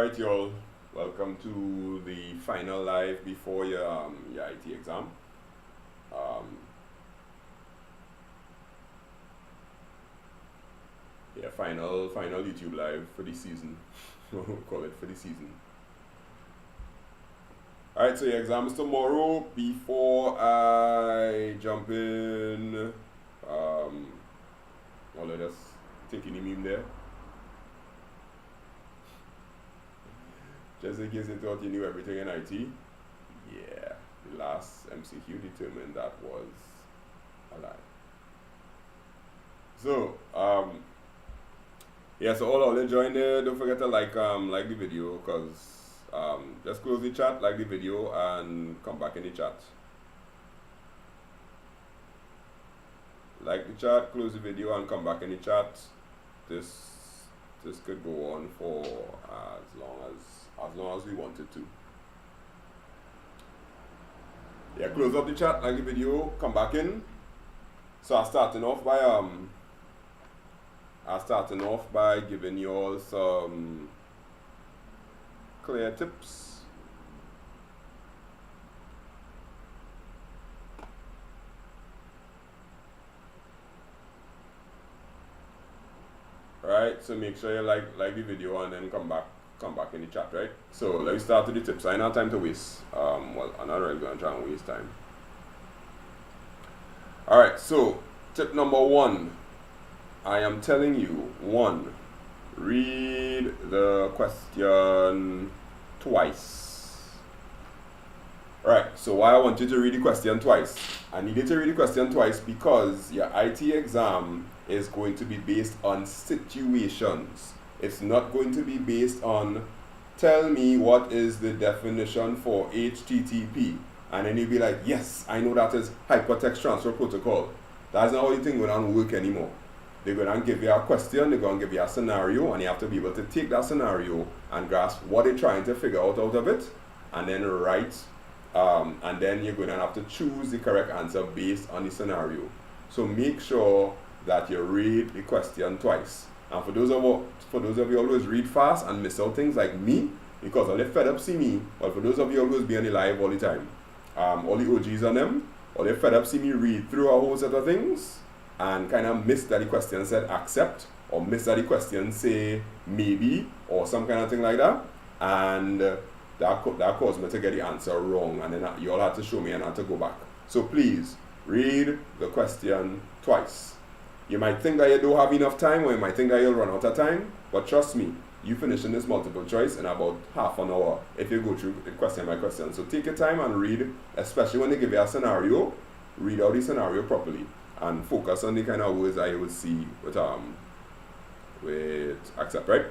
Alright y'all, welcome to the final live before your IT exam. Final YouTube live for the season. We'll call it for the season. Alright, so your exam is tomorrow. Before I jump in, let us take any meme there. Just in case you thought you knew everything in IT. Yeah, the last MCQ determined that was a lie. So, so all that join there, don't forget to like the video, because just close the chat, like the video, and come back in the chat. Like the chat, close the video, and come back in the chat. This could go on for as long as we wanted to. Yeah, close up the chat, like the video, come back in. So I'm starting off by giving you all some clear tips. Right, so make sure you like the video and then come back in the chat, right? So let me start with the tips. I ain't have time to waste. I'm not really gonna try and waste time. Alright, so tip number 1. I am telling you, 1, read the question twice. Alright, so why I want you to read the question twice? I need you to read the question twice because your IT exam is going to be based on situations. It's not going to be based on, tell me what is the definition for HTTP. And then you'll be like, yes, I know that is Hypertext Transfer Protocol. That's not how you think going to work anymore. They're going to give you a question, they're going to give you a scenario, and you have to be able to take that scenario and grasp what they're trying to figure out of it, and then write, and then you're going to have to choose the correct answer based on the scenario. So make sure that you read the question twice. And for those of you always read fast and miss out things like me, because all they fed up see me, but for those of you always be on the live all the time, all the OGs on them, all they fed up see me read through a whole set of things and kind of miss that the question said accept, or miss that the question say maybe, or some kind of thing like that, and that caused me to get the answer wrong, and then you all had to show me and I had to go back. So please read the question twice. You might think that you don't have enough time, or you might think that you'll run out of time, but trust me, you finishing this multiple choice in about half an hour if you go through question by question. So take your time and read, especially when they give you a scenario, read out the scenario properly and focus on the kind of words that you would see with accept, right?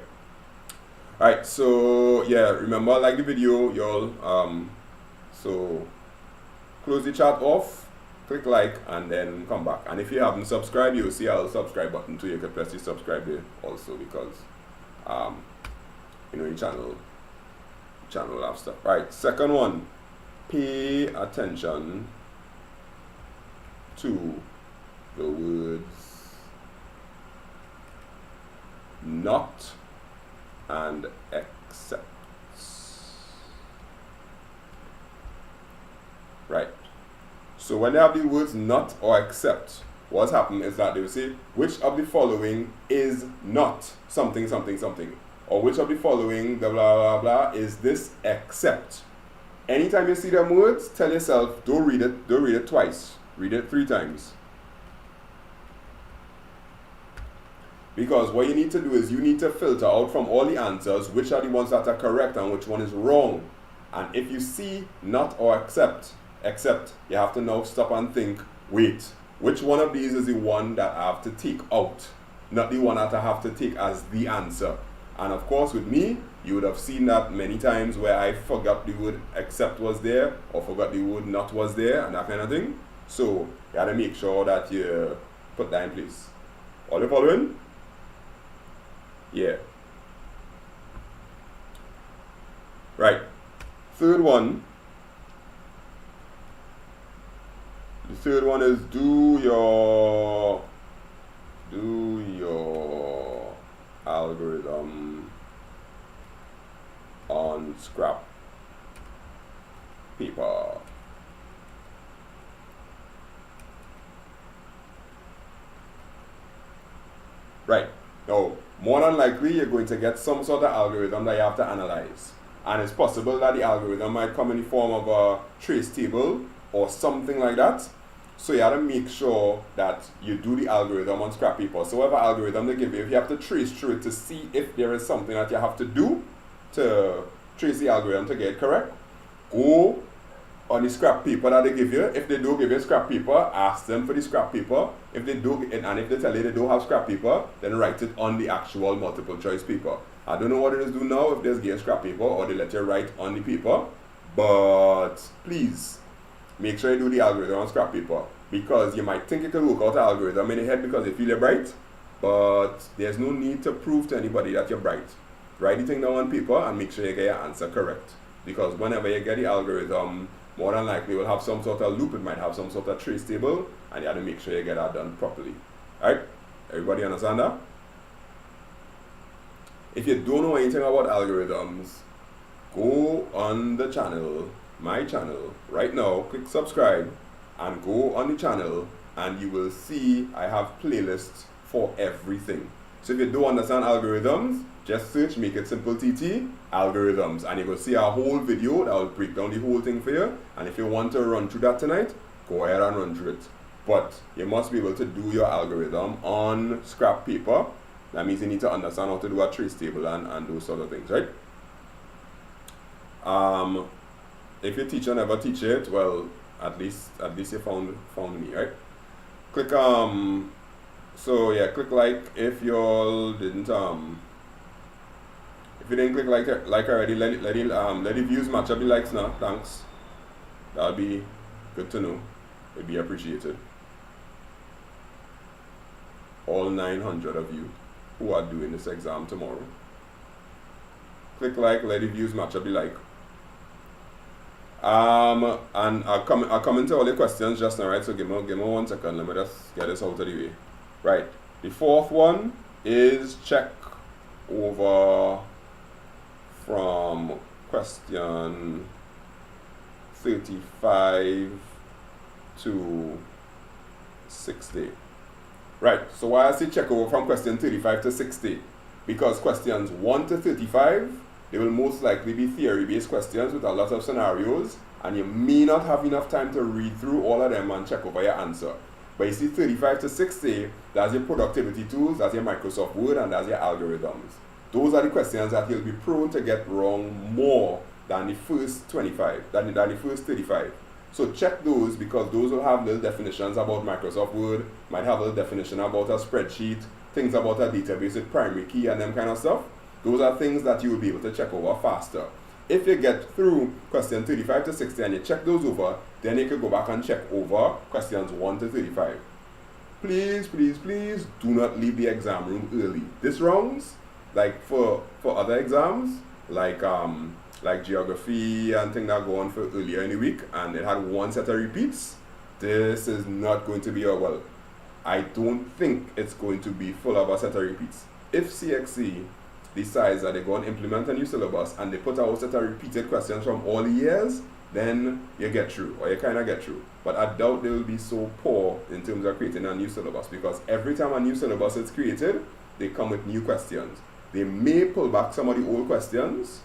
Alright, so yeah, remember, like the video, y'all. So close the chat off, click like, and then come back. And if you haven't subscribed, you'll see a subscribe button too. You can press the subscribe there also, because the channel will have stuff. Right, second one, pay attention to the words not and except. Right. So when they have the words not or except, what's happened is that they will say, which of the following is not something, something, something. Or which of the following, blah, blah, blah, blah, is this except. Anytime you see them words, tell yourself, don't read it twice. Read it 3 times. Because what you need to do is you need to filter out from all the answers which are the ones that are correct and which one is wrong. And if you see not or except, you have to now stop and think, wait, which one of these is the one that I have to take out, not the one that I have to take as the answer. And of course with me, you would have seen that many times where I forgot the word except was there, or forgot the word not was there, and that kind of thing. So you gotta make sure that you put that in place. All you following? Yeah. Right. Third one. The third one is do your algorithm scrap paper. Right. Now, more than likely, you're going to get some sort of algorithm that you have to analyze. And it's possible that the algorithm might come in the form of a trace table or something like that. So you have to make sure that you do the algorithm on scrap paper. So whatever algorithm they give you, if you have to trace through it to see if there is something that you have to do to trace the algorithm to get it correct, go on the scrap paper that they give you. If they do give you scrap paper, ask them for the scrap paper. If they do, and if they tell you they don't have scrap paper, then write it on the actual multiple choice paper. I don't know what it is do now, if there's give scrap paper or they let you write on the paper, but please make sure you do the algorithm on scrap paper, because you might think you can work out an algorithm in your head because you feel you're bright, but there's no need to prove to anybody that you're bright. Write the thing down on paper and make sure you get your answer correct, because whenever you get the algorithm, more than likely will have some sort of loop, it might have some sort of trace table, and you have to make sure you get that done properly. Alright? Everybody understand that? If you don't know anything about algorithms, go on the channel, my channel, right now, click subscribe, and go on the channel, and you will see I have playlists for everything. So if you don't understand algorithms, just search makeITsimpleTT algorithms, and you will see a whole video that will break down the whole thing for you. And if you want to run through that tonight, go ahead and run through it. But you must be able to do your algorithm on scrap paper. That means you need to understand how to do a trace table and those sort of things, right? If your teacher never teach it, well, at least you found me, right? Click so yeah, click like if you all didn't if you didn't click like already, let the views match up the likes now. Thanks. That'll be good to know. It'd be appreciated. All 900 of you who are doing this exam tomorrow. Click like, let the views match up the like. And I'll come into all the questions just now, right? So give me 1 second. Let me just get this out of the way. Right. The fourth one is check over from question 35 to 60. Right, so why I say check over from question 35 to 60? Because questions 1 to 35, they will most likely be theory-based questions with a lot of scenarios, and you may not have enough time to read through all of them and check over your answer. But you see 35 to 60, that's your productivity tools, that's your Microsoft Word, and that's your algorithms. Those are the questions that you'll be prone to get wrong more than the first 25, than the first 35. So check those, because those will have little definitions about Microsoft Word, might have a little definition about a spreadsheet, things about a database with primary key and them kind of stuff. Those are things that you will be able to check over faster. If you get through question 35 to 60 and you check those over, then you can go back and check over questions 1 to 35. Please, please, please do not leave the exam room early. This rounds, like for other exams, like geography and things that go on for earlier in the week, and it had 1 set of repeats, this is not going to be well, I don't think it's going to be full of a set of repeats. If CXC decides that they're going to implement a new syllabus and they put out a set of repeated questions from all the years, then you get through, or you kind of get through. But I doubt they will be so poor in terms of creating a new syllabus, because every time a new syllabus is created, they come with new questions. They may pull back some of the old questions,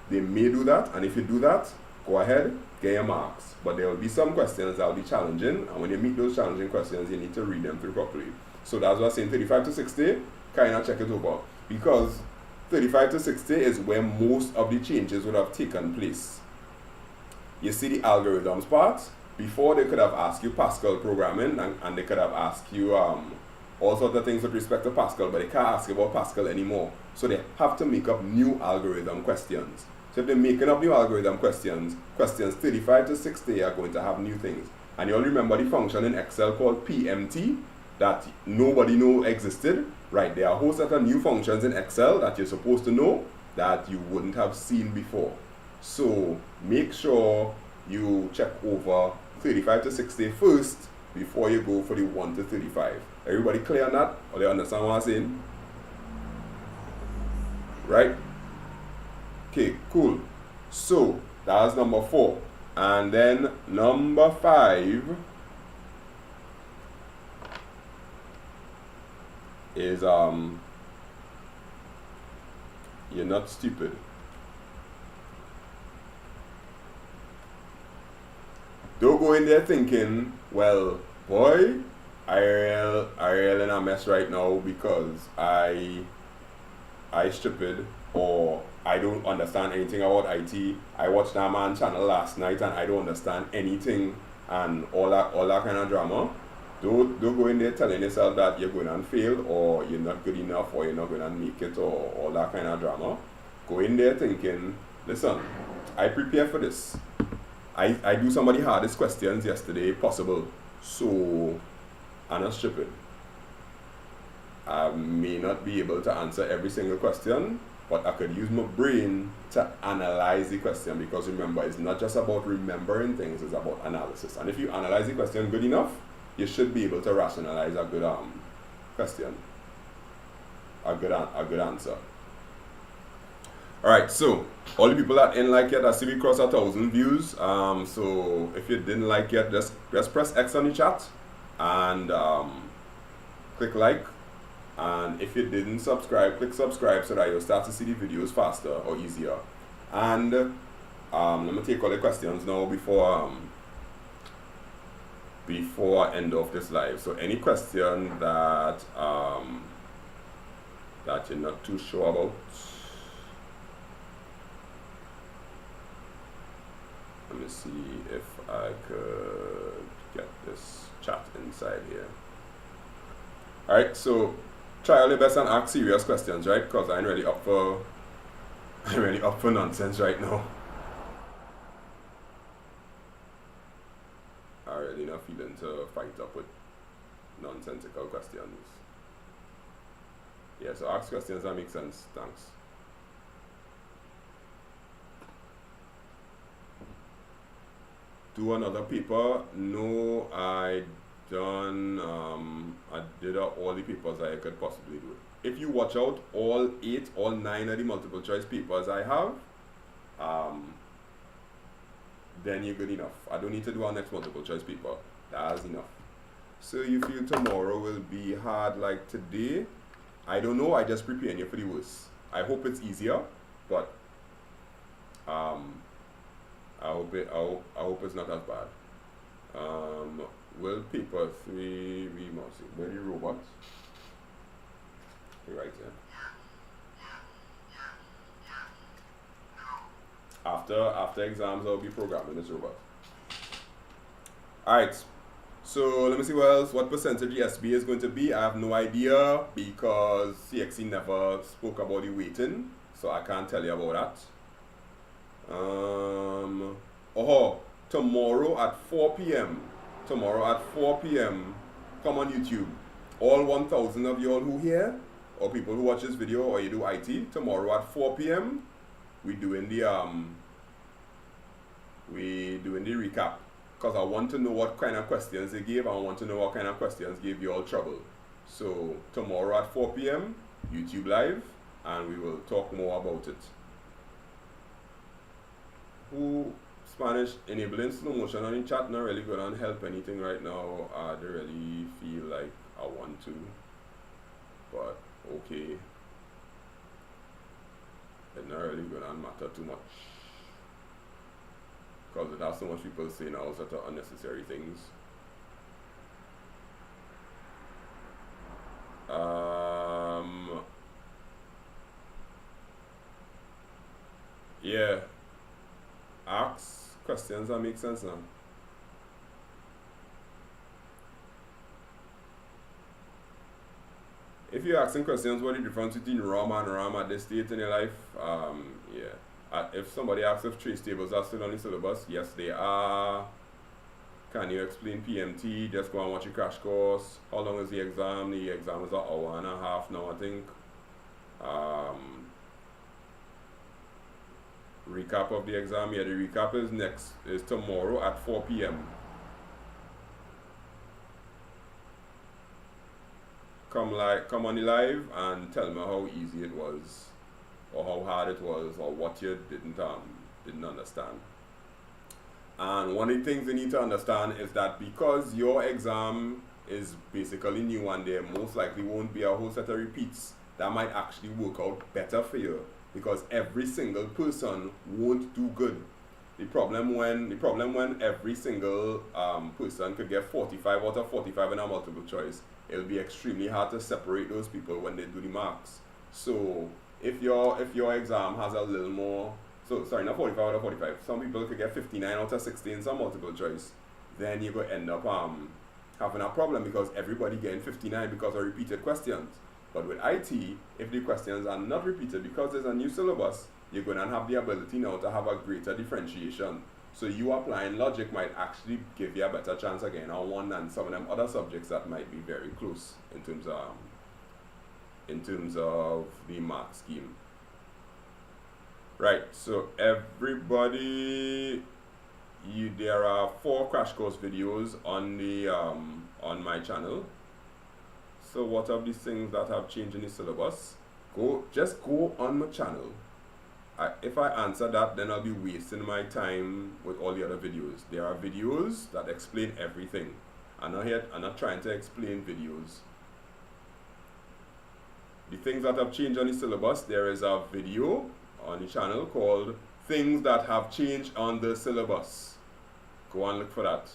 they may do that, and if you do that, go ahead, get your marks. But there will be some questions that will be challenging, and when you meet those challenging questions, you need to read them through properly. So that's why I'm saying 35 to 60, kind of check it over, because 35 to 60 is where most of the changes would have taken place. You see the algorithms part, before they could have asked you Pascal programming, and they could have asked you all sorts of things with respect to Pascal, but they can't ask you about Pascal anymore. So they have to make up new algorithm questions. So if they're making up new algorithm questions, questions 35 to 60 are going to have new things. And you all remember the function in Excel called PMT that nobody knew existed? Right, there are a whole set of new functions in Excel that you're supposed to know that you wouldn't have seen before. So make sure you check over 35 to 60 first before you go for the 1 to 35. Everybody clear on that? Or they understand what I'm saying? Right? Okay, cool. So that's number 4. And then number 5 is you're not stupid. Don't go in there thinking, well, boy, I really in a mess right now because I stupid, or I don't understand anything about IT. I watched that man channel last night and I don't understand anything, and all that kind of drama. Don't go in there telling yourself that you're going to fail, or you're not good enough, or you're not going to make it, or all that kind of drama. Go in there thinking, listen, I prepare for this. I do some of the hardest questions yesterday possible, so I'm not stupid. I may not be able to answer every single question, but I could use my brain to analyze the question, because remember, it's not just about remembering things, it's about analysis. And if you analyze the question good enough, you should be able to rationalize a good question, a good answer. Alright, so all the people that didn't like yet, I see we crossed 1,000 views. So if you didn't like yet, just press X on the chat and click like. And if you didn't subscribe, click subscribe so that you'll start to see the videos faster or easier. And let me take all the questions now before I end off this live. So any question that that you're not too sure about, let me see if I could get this chat inside here. Alright, so try all your best and ask serious questions, right? Because I'm really up for nonsense right now. I'm really not feeling to fight up with nonsensical questions. Yeah, so ask questions that make sense. Thanks. Do another paper? No, I done. I did all the papers I could possibly do. If you watch out all 8 or 9 of the multiple choice papers I have, then you're good enough. I don't need to do our next multiple choice paper. That's enough. So you feel tomorrow will be hard like today? I don't know. I just preparing you for the worst. I hope it's easier, but I hope it's not as bad. Will paper 3 we must see. Where the robots? Right there. After exams, I'll be programming this robot. Alright. So let me see what else. What percentage the SB is going to be? I have no idea because CXC never spoke about the weighting, so I can't tell you about that. Tomorrow at 4 p.m. Tomorrow at 4 p.m. Come on YouTube. All 1,000 of you all who here, or people who watch this video, or you do IT, tomorrow at 4 p.m. we doing the recap. Because I want to know what kind of questions they gave. I want to know what kind of questions gave you all trouble. So tomorrow at 4 p.m. YouTube live, and we will talk more about it. Who Spanish enabling slow motion on the chat not really gonna help anything right now. I don't really feel like I want to, but okay. It's not really gonna matter too much. Because it has so much people saying all sorts of unnecessary things. Yeah. Ask questions that make sense now. If you're asking questions, what is the difference between ROM and RAM at this stage in your life? Yeah. If somebody asks if trace tables are still on the syllabus, yes they are. Can you explain PMT? Just go and watch your crash course. How long is the exam? The exam is an hour and a half now, I think. Recap of the exam. Yeah, the recap is tomorrow at 4 p.m. Come on the live and tell me how easy it was, or how hard it was, or what you didn't didn't understand. And one of the things you need to understand is that because your exam is basically new and there most likely won't be a whole set of repeats, that might actually work out better for you, because every single person won't do good. The problem when every single person could get 45 out of 45 in a multiple choice, it'll be extremely hard to separate those people when they do the marks. So if your exam has a little more, so sorry, not 45 out of 45, some people could get 59 out of 60 in some multiple choice, then you're going to end up having a problem because everybody getting 59 because of repeated questions. But with IT, if the questions are not repeated because there's a new syllabus, you're going to have the ability now to have a greater differentiation. So you applying logic might actually give you a better chance again on one than some of them other subjects that might be very close in terms of the mark scheme. Right, so everybody, there are 4 crash course videos on the on my channel. So what are these things that have changed in the syllabus? Just go on my channel. If I answer that, then I'll be wasting my time with all the other videos. There are videos that explain everything. I'm not trying to explain videos. The things that have changed on the syllabus, there is a video on the channel called Things That Have Changed on the Syllabus. Go and look for that.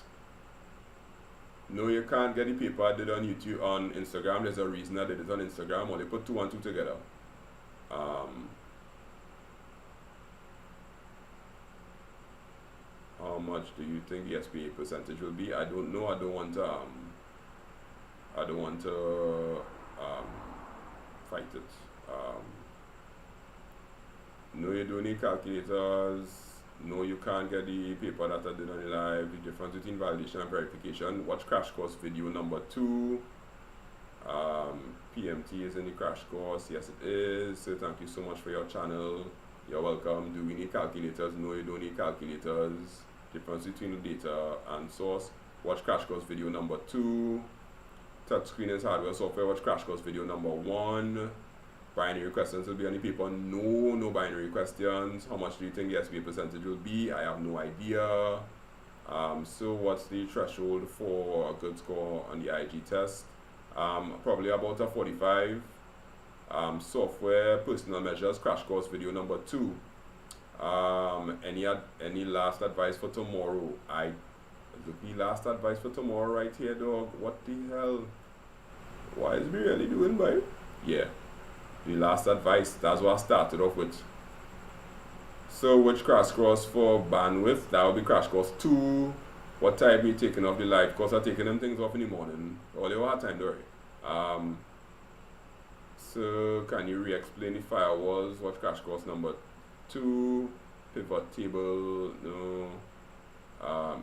No, you can't get the paper I did on YouTube, on Instagram. There's a reason I did it on Instagram, or they put 2 and 2 together. How much do you think the SPA percentage will be? I don't know. I don't want to fight it. No, you don't need calculators. No, you can't get the paper that I did on the live. The difference between validation and verification. Watch crash course video number 2. PMT is in the crash course. Yes, it is. So thank you so much for your channel. You're welcome. Do we need calculators? No, you don't need calculators. Difference between the data and source. Watch crash course video number 2. Touchscreen is hardware software. Watch crash course video number 1. Binary questions will be on the paper. No binary questions. How much do you think the SPA percentage will be? I have no idea. So what's the threshold for a good score on the IG test? Probably about a 45. Software, personal measures, crash course video number 2. Any last advice for tomorrow? The last advice for tomorrow right here, dog. What the hell? Why is we really doing, boy? Yeah. The last advice, that's what I started off with. So which crash course for bandwidth? That will be crash course 2. What time are you taking off the live course? I'm taking them things off in the morning. All your hard time, don't worry. So can you re-explain the firewalls? Watch crash course number 2. Pivot table, no.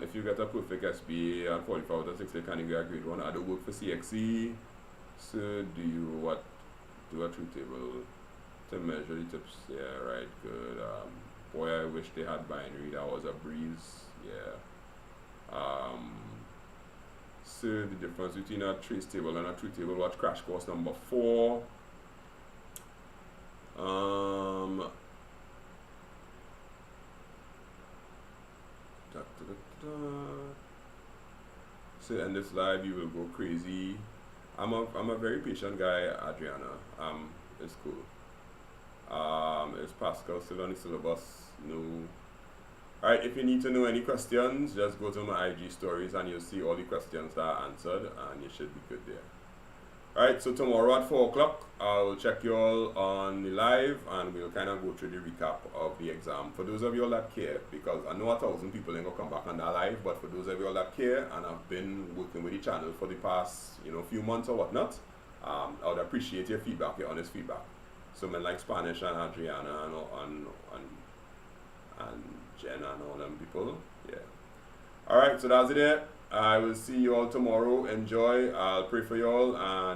If you get a perfect SPA and 45 out of 60, can you get a grade 1? I do work for CXE. So do you do a truth table to measure the tips? Yeah, right, good. Boy, I wish they had binary. That was a breeze. Yeah. So the difference between a trace table and a truth table. Watch crash course number 4. So in this live you will go crazy. I'm a very patient guy, Adriana. It's cool. Is Pascal still on the syllabus? No. Alright, if you need to know any questions, just go to my IG stories and you'll see all the questions that are answered and you should be good there. Alright, so tomorrow at 4 o'clock, I'll check you all on the live and we'll kind of go through the recap of the exam. For those of you all that care, because I know 1,000 people ain't gonna come back on that live, but for those of you all that care and I've been working with the channel for the past, few months or whatnot, I would appreciate your feedback, your honest feedback. So men like Spanish and Adriana and Jen and all them people, yeah. Alright, so that's it. I will see you all tomorrow. Enjoy. I'll pray for you all and